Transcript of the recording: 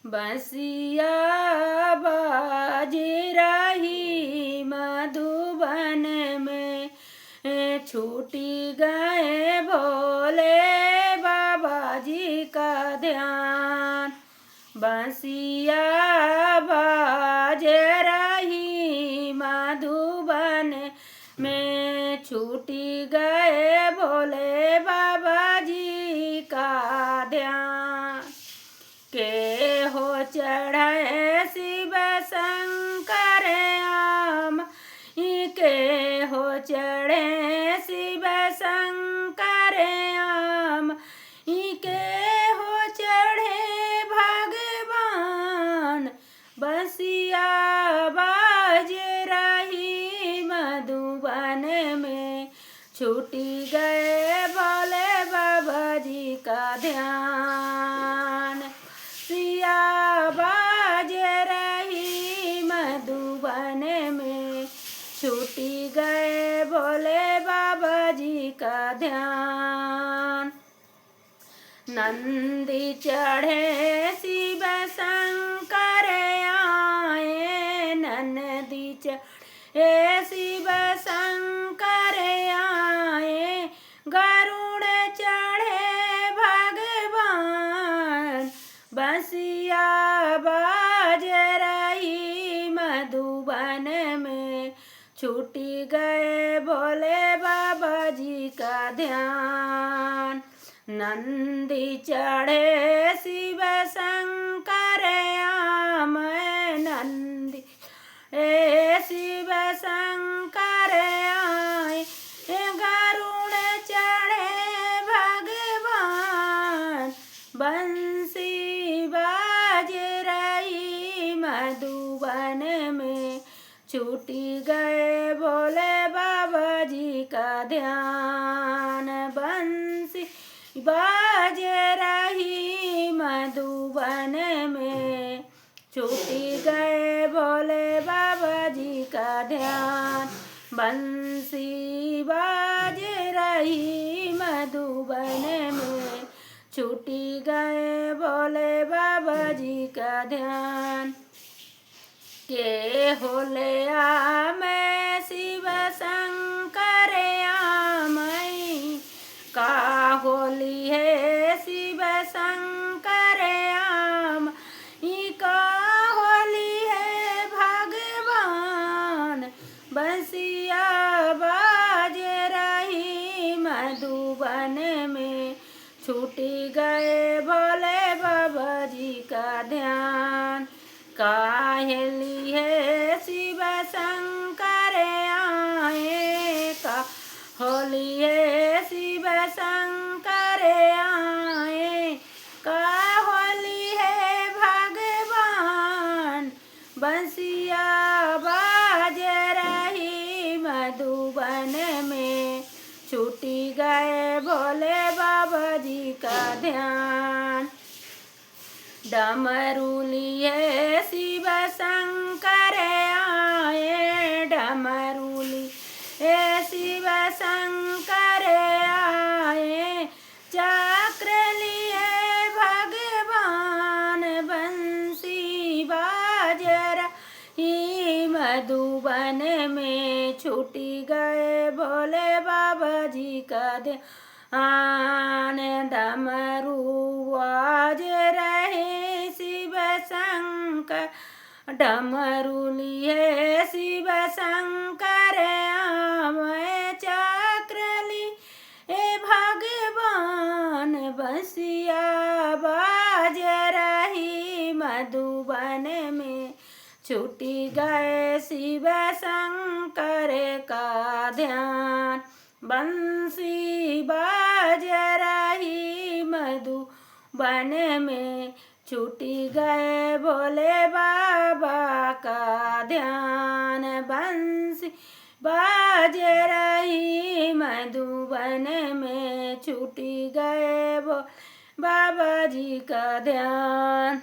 बंसिया बाज रही मधुबन में, छूटी गए भोले बाबा जी का ध्यान। बंसिया बाज रही मधुबन में, छूटी गए भोले बाबा जी का ध्यान। के हो चढ़े शिव शंकर आम, के हो चढ़े शिव शंकर आम, के हो चढ़े भगवान। बंसिया बाज रही मधुबन में, छूटी गए भोले बाबा जी का ध्यान। बंसिया बाज रही मधुबन में, छूटी गए भोले बाबा जी का ध्यान। नंदी चढ़े शिव शंकर आए, नंदी चढ़े शिव शंकर आए, गरुड़ चढ़े भगवान। बंसिया बाज रही मधुबन में, छूटी गए भोले बाबा जी का ध्यान। नंदी चढ़े शिव शंकर आम, नंदी शिव शंकर आए, गरुड़ चढ़े भगवान। बंसी बाज रही मधुबन में, छूटी गए भोले बाबा जी का ध्यान। बंसी बाज रही मधुबन में, छूटी गए भोले बाबा जी का ध्यान। बंसी बाज रही मधुबन में, छूटी गए भोले बाबा जी का ध्यान। के होले में शिव शंकर आम, का होली है शिव शंकर आम, का होली है भगवान। बंसिया बाज रही मधुबन में, छूटी गए भोले बाबा जी का ध्यान। काहेली है शिव शंकर आए, का होली है शिव शंकर आए, का होली है भगवान। बंसिया बाज रही मधुबन में, छूटी गए भोले बाबा जी का ध्यान। डमरूली है शिव शंकर आए, डमरूली है शिव शंकर आए, चक्र लिए भगवान। बंसी बाज रही मधुबन में, छूटी गए भोले बाबा जी का ध्यान। डमरू बाज रहे शिव शंकर, डमरूली है शिव शंकर आम, चक्रली ए भगवान। बंसिया बाज रही मधुबन में, छूटी गए शिव शंकर का ध्यान। बंसी बाज रही मधुबन में, छूटी गए भोले बाबा का ध्यान। बंसी बाज रही मधुबन में, छूटी गए भोले बाबा जी का ध्यान।